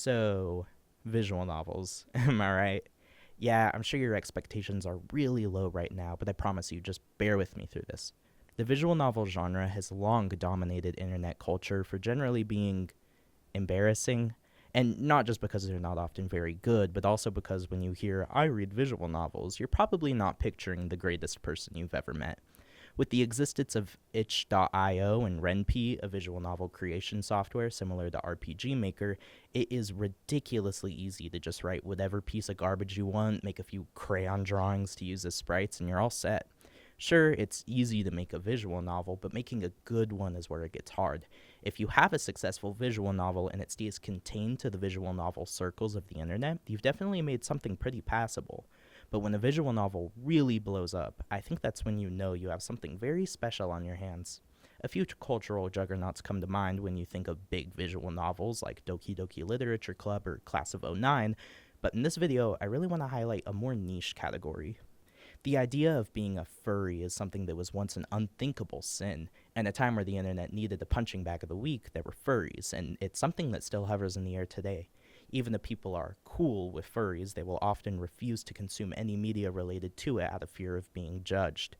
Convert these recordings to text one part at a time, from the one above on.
So, visual novels, am I right? Yeah, I'm sure your expectations are really low right now, but I promise you, just bear with me through this. The visual novel genre has long dominated internet culture for generally being embarrassing, and not just because they're not often very good, but also because when you hear, I read visual novels, you're probably not picturing the greatest person you've ever met. With the existence of itch.io and RenP, a visual novel creation software similar to RPG Maker, it is ridiculously easy to just write whatever piece of garbage you want, make a few crayon drawings to use as sprites, and you're all set. Sure, it's easy to make a visual novel, but making a good one is where it gets hard. If you have a successful visual novel and it stays contained to the visual novel circles of the internet, you've definitely made something pretty passable. But when a visual novel really blows up, I think that's when you know you have something very special on your hands. A few cultural juggernauts come to mind when you think of big visual novels like Doki Doki Literature Club or Class of '09, but in this video, I really want to highlight a more niche category. The idea of being a furry is something that was once an unthinkable sin, and a time where the internet needed a punching bag of the week, there were furries, and it's something that still hovers in the air today. Even if people are cool with furries, they will often refuse to consume any media related to it out of fear of being judged.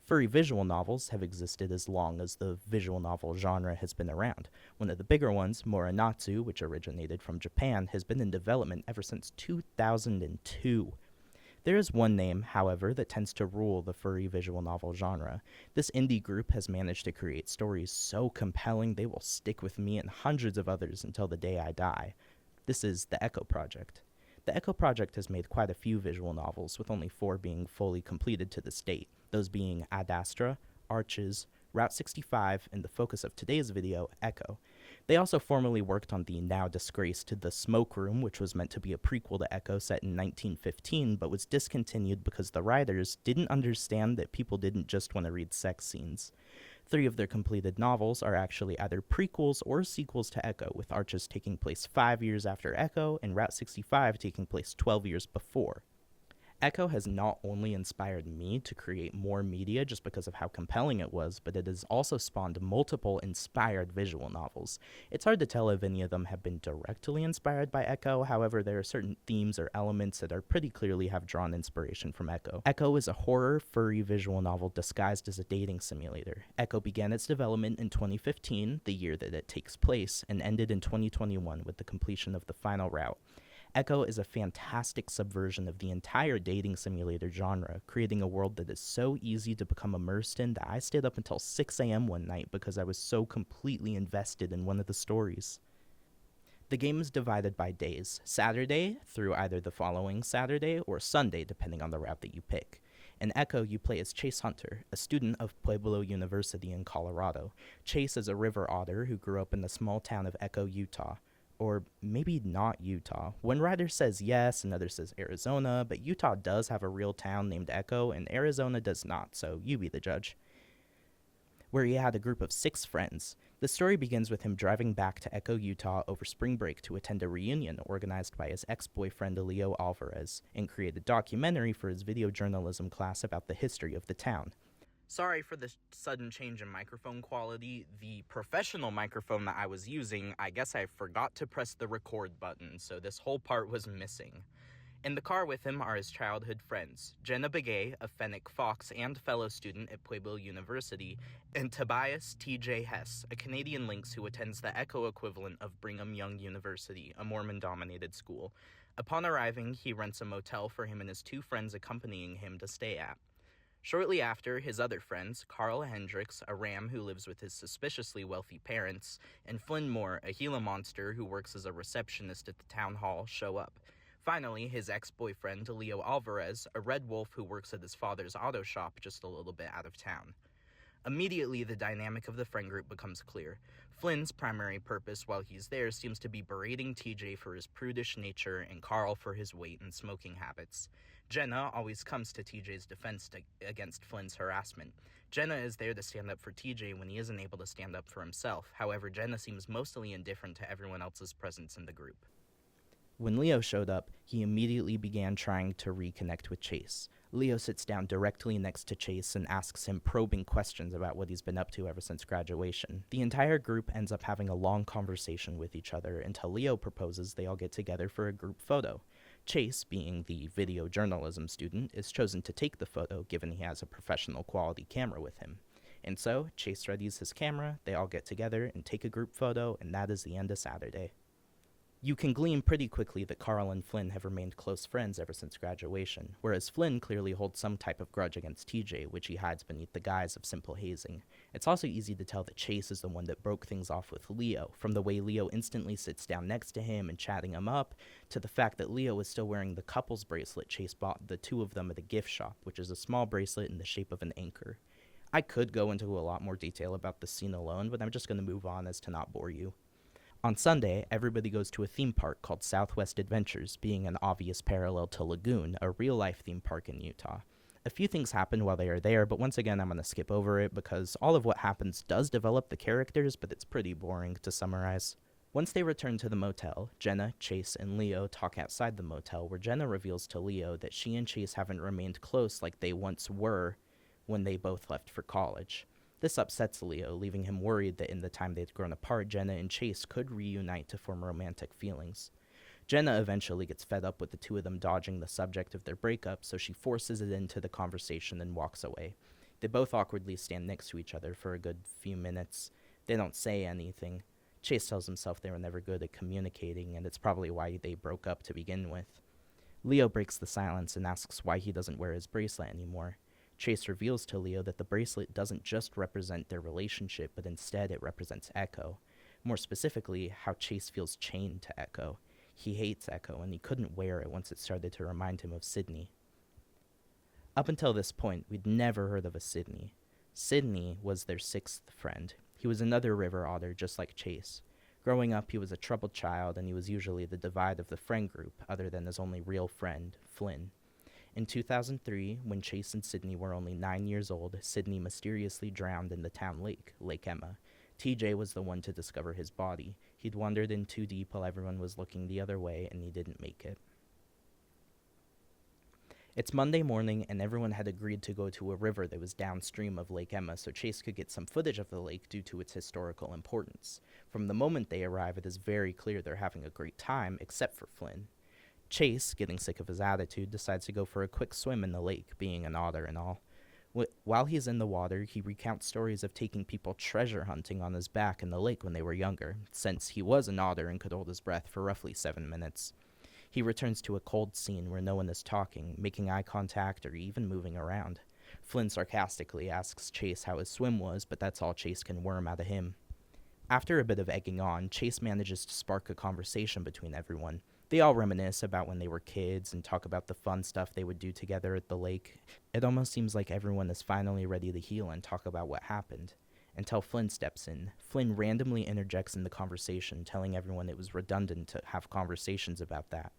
Furry visual novels have existed as long as the visual novel genre has been around. One of the bigger ones, Morinatsu, which originated from Japan, has been in development ever since 2002. There is one name, however, that tends to rule the furry visual novel genre. This indie group has managed to create stories so compelling they will stick with me and hundreds of others until the day I die. This is the Echo Project. The Echo Project has made quite a few visual novels, with only 4 being fully completed to this date, those being Ad Astra, Arches, Route 65, and the focus of today's video, Echo. They also formerly worked on the now disgraced The Smoke Room, which was meant to be a prequel to Echo set in 1915, but was discontinued because the writers didn't understand that people didn't just want to read sex scenes. 3 of their completed novels are actually either prequels or sequels to Echo, with Arches taking place 5 years after Echo and Route 65 taking place 12 years before. Echo has not only inspired me to create more media just because of how compelling it was, but it has also spawned multiple inspired visual novels. It's hard to tell if any of them have been directly inspired by Echo, however, there are certain themes or elements that are pretty clearly have drawn inspiration from Echo. Echo is a horror, furry visual novel disguised as a dating simulator. Echo began its development in 2015, the year that it takes place, and ended in 2021 with the completion of the final route. Echo is a fantastic subversion of the entire dating simulator genre, creating a world that is so easy to become immersed in that I stayed up until 6 a.m. one night because I was so completely invested in one of the stories. The game is divided by days, Saturday through either the following Saturday or Sunday, depending on the route that you pick. In Echo, you play as Chase Hunter, a student of Pueblo University in Colorado. Chase is a river otter who grew up in the small town of Echo, Utah. Or maybe not Utah. One writer says yes, another says Arizona, but Utah does have a real town named Echo, and Arizona does not, so you be the judge. Where he had a group of 6 friends. The story begins with him driving back to Echo, Utah over spring break to attend a reunion organized by his ex-boyfriend Leo Alvarez, and create a documentary for his video journalism class about the history of the town. Sorry for the sudden change in microphone quality. The professional microphone that I was using, I guess I forgot to press the record button, so this whole part was missing. In the car with him are his childhood friends, Jenna Begay, a Fennec Fox and fellow student at Pueblo University, and Tobias T.J. Hess, a Canadian lynx who attends the Echo equivalent of Brigham Young University, a Mormon-dominated school. Upon arriving, he rents a motel for him and his 2 friends accompanying him to stay at. Shortly after, his other friends, Carl Hendricks, a ram who lives with his suspiciously wealthy parents, and Flynn Moore, a Gila monster who works as a receptionist at the town hall, show up. Finally, his ex-boyfriend, Leo Alvarez, a red wolf who works at his father's auto shop just a little bit out of town. Immediately, the dynamic of the friend group becomes clear. Flynn's primary purpose while he's there seems to be berating TJ for his prudish nature and Carl for his weight and smoking habits. Jenna always comes to TJ's defense against Flynn's harassment. Jenna is there to stand up for TJ when he isn't able to stand up for himself. However, Jenna seems mostly indifferent to everyone else's presence in the group. When Leo showed up, he immediately began trying to reconnect with Chase. Leo sits down directly next to Chase and asks him probing questions about what he's been up to ever since graduation. The entire group ends up having a long conversation with each other until Leo proposes they all get together for a group photo. Chase, being the video journalism student, is chosen to take the photo given he has a professional quality camera with him. And so, Chase readies his camera, they all get together and take a group photo, and that is the end of Saturday. You can glean pretty quickly that Carl and Flynn have remained close friends ever since graduation, whereas Flynn clearly holds some type of grudge against TJ, which he hides beneath the guise of simple hazing. It's also easy to tell that Chase is the one that broke things off with Leo, from the way Leo instantly sits down next to him and chatting him up, to the fact that Leo is still wearing the couple's bracelet Chase bought the two of them at a gift shop, which is a small bracelet in the shape of an anchor. I could go into a lot more detail about this scene alone, but I'm just going to move on as to not bore you. On Sunday, everybody goes to a theme park called Southwest Adventures, being an obvious parallel to Lagoon, a real-life theme park in Utah. A few things happen while they are there, but once again I'm going to skip over it because all of what happens does develop the characters, but it's pretty boring to summarize. Once they return to the motel, Jenna, Chase, and Leo talk outside the motel, where Jenna reveals to Leo that she and Chase haven't remained close like they once were when they both left for college. This upsets Leo, leaving him worried that in the time they'd grown apart, Jenna and Chase could reunite to form romantic feelings. Jenna eventually gets fed up with the two of them dodging the subject of their breakup, so she forces it into the conversation and walks away. They both awkwardly stand next to each other for a good few minutes. They don't say anything. Chase tells himself they were never good at communicating, and it's probably why they broke up to begin with. Leo breaks the silence and asks why he doesn't wear his bracelet anymore. Chase reveals to Leo that the bracelet doesn't just represent their relationship, but instead it represents Echo. More specifically, how Chase feels chained to Echo. He hates Echo, and he couldn't wear it once it started to remind him of Sydney. Up until this point, we'd never heard of a Sydney. Sydney was their sixth friend. He was another river otter, just like Chase. Growing up, he was a troubled child, and he was usually the divide of the friend group, other than his only real friend, Flynn. In 2003, when Chase and Sydney were only 9 years old, Sydney mysteriously drowned in the town lake, Lake Emma. TJ was the one to discover his body. He'd wandered in too deep while everyone was looking the other way, and he didn't make it. It's Monday morning, and everyone had agreed to go to a river that was downstream of Lake Emma so Chase could get some footage of the lake due to its historical importance. From the moment they arrive, it is very clear they're having a great time, except for Flynn. Chase, getting sick of his attitude, decides to go for a quick swim in the lake, being an otter and all. While he's in the water, he recounts stories of taking people treasure hunting on his back in the lake when they were younger, since he was an otter and could hold his breath for roughly 7 minutes. He returns to a cold scene where no one is talking, making eye contact, or even moving around. Flynn sarcastically asks Chase how his swim was, but that's all Chase can worm out of him. After a bit of egging on, Chase manages to spark a conversation between everyone. They all reminisce about when they were kids and talk about the fun stuff they would do together at the lake. It almost seems like everyone is finally ready to heal and talk about what happened. Until Flynn steps in. Flynn randomly interjects in the conversation, telling everyone it was redundant to have conversations about that.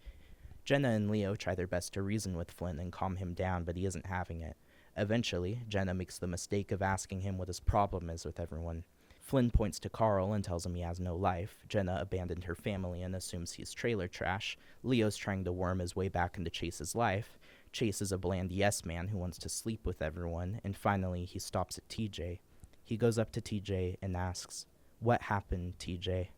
Jenna and Leo try their best to reason with Flynn and calm him down, but he isn't having it. Eventually, Jenna makes the mistake of asking him what his problem is with everyone. Flynn points to Carl and tells him he has no life. Jenna abandoned her family and assumes he's trailer trash. Leo's trying to worm his way back into Chase's life. Chase is a bland yes man who wants to sleep with everyone. And finally, he stops at TJ. He goes up to TJ and asks, "What happened, TJ?"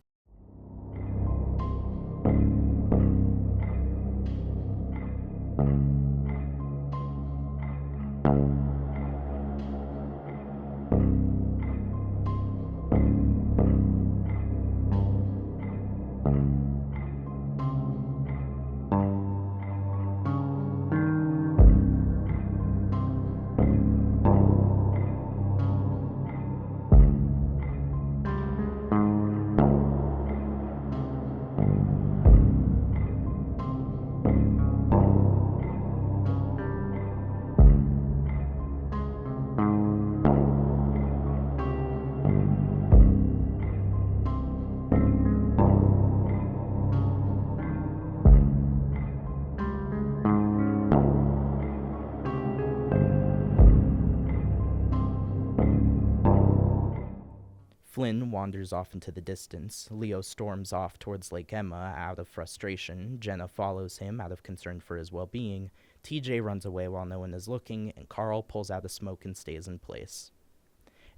Flynn wanders off into the distance. Leo storms off towards Lake Emma out of frustration. Jenna follows him out of concern for his well being. TJ runs away while no one is looking, and Carl pulls out a smoke and stays in place.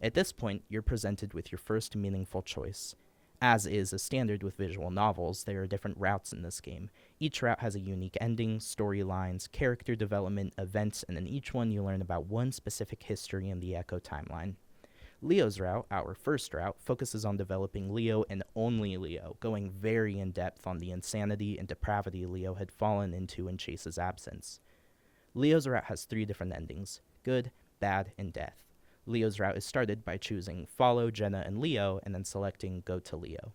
At this point, you're presented with your first meaningful choice. As is a standard with visual novels, there are different routes in this game. Each route has a unique ending, storylines, character development, events, and in each one you learn about one specific history in the Echo timeline. Leo's route, our first route, focuses on developing Leo and only Leo, going very in depth on the insanity and depravity Leo had fallen into in Chase's absence. Leo's route has 3 different endings: good, bad, and death. Leo's route is started by choosing follow Jenna and Leo and then selecting go to Leo.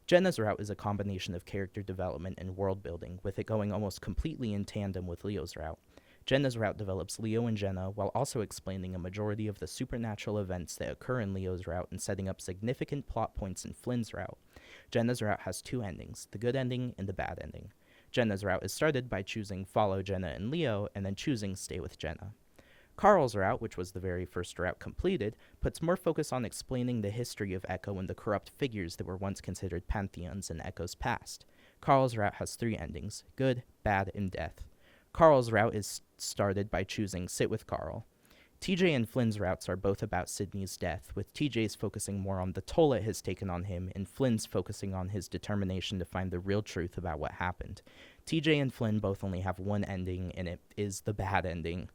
Jenna's route is a combination of character development and world building, with it going almost completely in tandem with Leo's route. Jenna's route develops Leo and Jenna while also explaining a majority of the supernatural events that occur in Leo's route and setting up significant plot points in Flynn's route. Jenna's route has 2 endings, the good ending and the bad ending. Jenna's route is started by choosing follow Jenna and Leo and then choosing stay with Jenna. Carl's route, which was the very first route completed, puts more focus on explaining the history of Echo and the corrupt figures that were once considered pantheons in Echo's past. Carl's route has 3 endings: good, bad, and death. Carl's route is started by choosing sit with Carl. TJ and Flynn's routes are both about Sydney's death, with TJ's focusing more on the toll it has taken on him, and Flynn's focusing on his determination to find the real truth about what happened. TJ and Flynn both only have 1 ending, and it is the bad ending.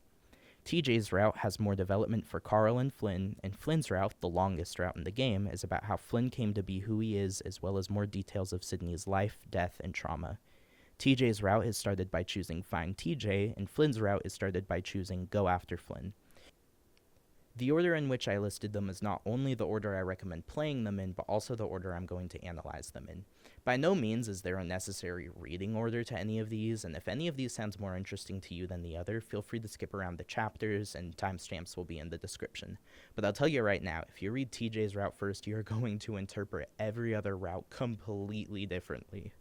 TJ's route has more development for Carl and Flynn, and Flynn's route, the longest route in the game, is about how Flynn came to be who he is, as well as more details of Sydney's life, death, and trauma. TJ's route is started by choosing find TJ, and Flynn's route is started by choosing go after Flynn. The order in which I listed them is not only the order I recommend playing them in, but also the order I'm going to analyze them in. By no means is there a necessary reading order to any of these, and if any of these sounds more interesting to you than the other, feel free to skip around the chapters, and timestamps will be in the description. But I'll tell you right now, if you read TJ's route first, you're going to interpret every other route completely differently.